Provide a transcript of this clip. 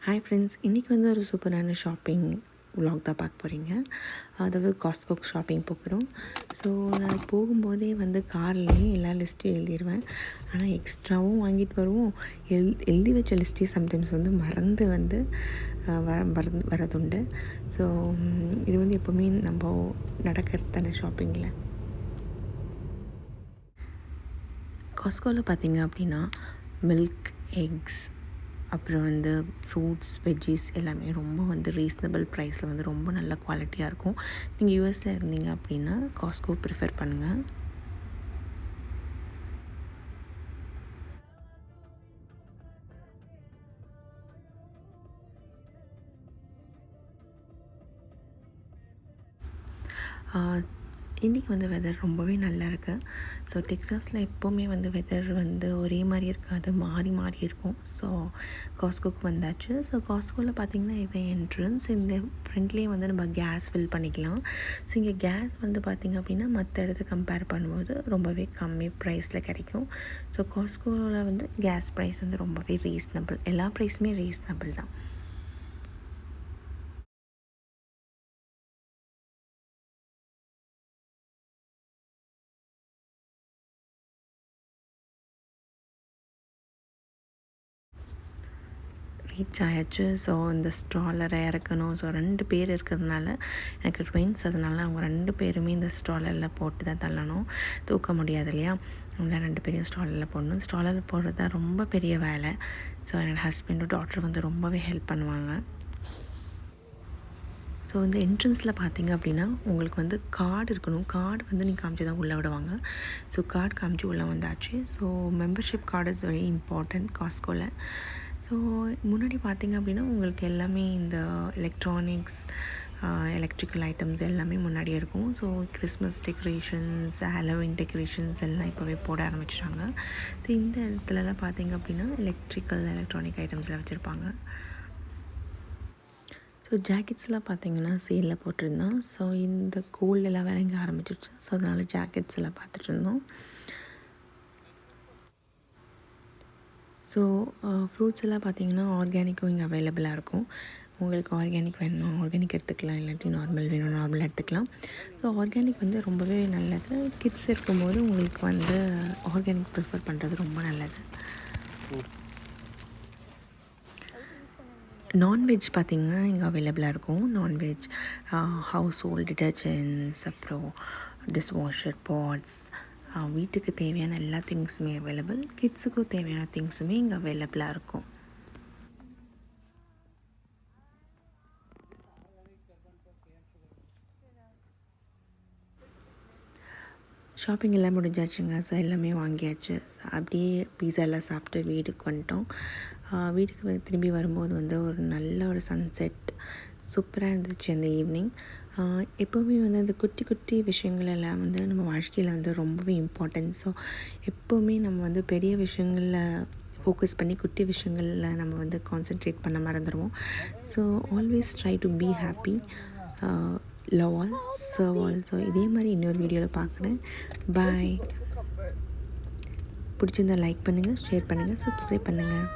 Hi friends, இன்றைக்கி வந்து ஒரு சூப்பரான ஷாப்பிங் vlog தான் பார்க்க போகிறீங்க. அதாவது காஸ்ட்கோக்கு ஷாப்பிங் போகிறோம். ஸோ நான் போகும்போதே வந்து கார்லேயே எல்லா லிஸ்ட்டையும் எழுதிடுவேன். ஆனால் எக்ஸ்ட்ராவும் வாங்கிட்டு வருவோம். எழுதி வச்ச லிஸ்ட்டே சம்டைம்ஸ் வந்து மறந்து வந்து வரதுண்டு. ஸோ இது வந்து எப்போவுமே நம்ம நடக்கிறது தானே ஷாப்பிங்கில். காஸ்ட்கோவில் பார்த்திங்க அப்படின்னா மில்க், எக்ஸ், அப்புறம் வந்து ஃப்ரூட்ஸ், வெஜ்ஜீஸ் எல்லாமே ரொம்ப வந்து ரீசனபிள் ப்ரைஸில் வந்து ரொம்ப நல்ல குவாலிட்டியாக இருக்கும். நீங்கள் யூஎஸில் இருந்தீங்க அப்படின்னா காஸ்ட்கோ ப்ரிஃபர் பண்ணுங்கள். இன்றைக்கி வந்து வெதர் ரொம்பவே நல்லா இருக்குது. ஸோ டெக்ஸாஸில் எப்போவுமே வந்து வெதர் வந்து ஒரே மாதிரி இருக்காது, மாறி மாறி இருக்கும். ஸோ காஸ்ட்கோக்கு வந்தாச்சு. ஸோ காஸ்ட்கோவில் பார்த்திங்கன்னா இது என்ட்ரன்ஸ். இந்த ஃப்ரண்ட்லேயே வந்து நம்ம கேஸ் ஃபில் பண்ணிக்கலாம். ஸோ இங்கே கேஸ் வந்து பார்த்திங்க அப்படின்னா மற்ற இடத்த கம்பேர் பண்ணும்போது ரொம்பவே கம்மி ப்ரைஸில் கிடைக்கும். ஸோ காஸ்ட்கோவில் வந்து கேஸ் ப்ரைஸ் வந்து ரொம்பவே ரீசனபிள். எல்லா ப்ரைஸுமே ரீசனபிள் தான். ரீச் ஆயாச்சு. ஸோ இந்த ஸ்ட்ராலரை இறக்கணும். ஸோ 2 பேர் இருக்கிறதுனால, எனக்கு ட்வின்ஸ், அதனால அவங்க 2 பேருமே இந்த ஸ்ட்ராலரில் போட்டு தான் தள்ளணும். தூக்க முடியாது இல்லையா? அதனால 2 பேரையும் ஸ்ட்ராலரில் போடணும். ஸ்ட்ராலரில் போடுறது தான் ரொம்ப பெரிய வேலை. ஸோ என்னோடய ஹஸ்பண்டும் டாட்டர் வந்து ரொம்பவே ஹெல்ப் பண்ணுவாங்க. ஸோ இந்த என்ட்ரன்ஸில் பார்த்திங்க அப்படின்னா உங்களுக்கு வந்து கார்டு இருக்கணும். கார்டு வந்து நீங்கள் காமிச்சு தான் உள்ளே விடுவாங்க. ஸோ கார்டு காமிச்சு உள்ளே வந்தாச்சு. So membership card is very important காஸ்ட்கோவில். ஸோ முன்னாடி பார்த்திங்க அப்படின்னா உங்களுக்கு எல்லாமே இந்த எலக்ட்ரானிக்ஸ், எலக்ட்ரிக்கல் ஐட்டம்ஸ் எல்லாமே முன்னாடியே இருக்கும். So Christmas decorations, Halloween decorations எல்லாம் இப்போவே போட ஆரம்பிச்சிட்டாங்க. ஸோ இந்த இடத்துலலாம் பார்த்திங்க அப்படின்னா எலக்ட்ரானிக் ஐட்டம்ஸ்லாம் வச்சுருப்பாங்க. ஸோ ஜாக்கெட்ஸ்லாம் பார்த்திங்கன்னா சேலில் போட்டிருந்தோம். ஸோ இந்த கோல்டெல்லாம் விளங்க ஆரம்பிச்சிருச்சு. ஸோ அதனால் ஜாக்கெட்ஸ் எல்லாம் பார்த்துட்டு இருந்தோம். ஸோ ஃப்ரூட்ஸ் எல்லாம் பார்த்திங்கன்னா ஆர்கானிக்கும் இங்கே அவைலபிளாக இருக்கும். உங்களுக்கு ஆர்கானிக் வேணும்னா ஆர்கானிக் எடுத்துக்கலாம், இல்லாட்டி நார்மல் வேணும் நார்மலாக எடுத்துக்கலாம். ஸோ ஆர்கானிக் வந்து ரொம்பவே நல்லது. கிட்ஸ் இருக்கும்போது உங்களுக்கு வந்து ஆர்கானிக் ப்ரிஃபர் பண்ணுறது ரொம்ப நல்லது. நான்வெஜ் பார்த்திங்கன்னா இங்கே அவைலபிளாக இருக்கும். நான்வெஜ், ஹவுஸ் ஹோல்ட் டிட்டர்ஜென்ட்ஸ், அப்புறம் டிஷ்வாஷர் பாட்ஸ், வீட்டுக்கு தேவையான எல்லா திங்ஸுமே அவைலபிள். கிட்ஸுக்கும் தேவையான திங்ஸுமே இங்கே அவைலபிளாக இருக்கும். ஷாப்பிங் எல்லாம் முடிஞ்சாச்சுங்க. ஸோ எல்லாமே வாங்கியாச்சு. அப்படியே பீஸா எல்லாம் சாப்பிட்டு வீட்டுக்கு வந்துட்டோம். வீட்டுக்கு திரும்பி வரும்போது வந்து ஒரு நல்ல ஒரு சன்செட் சூப்பராக இருந்துச்சு அந்த ஈவினிங். எப்போவுமே வந்து அந்த குட்டி குட்டி விஷயங்கள் எல்லாம் வந்து நம்ம வாழ்க்கையில் வந்து ரொம்பவே இம்பார்ட்டன்ட். ஸோ எப்போவுமே நம்ம வந்து பெரிய விஷயங்களில் ஃபோக்கஸ் பண்ணி குட்டி விஷயங்களில் நம்ம வந்து கான்சென்ட்ரேட் பண்ண மறந்துடுவோம். So always try to be happy, love all, serve all. So இதே மாதிரி இன்னொரு வீடியோவில் பார்க்குறேன். பாய். பிடிச்சிருந்தால் லைக் பண்ணுங்கள், ஷேர் பண்ணுங்கள், சப்ஸ்கிரைப் பண்ணுங்கள்.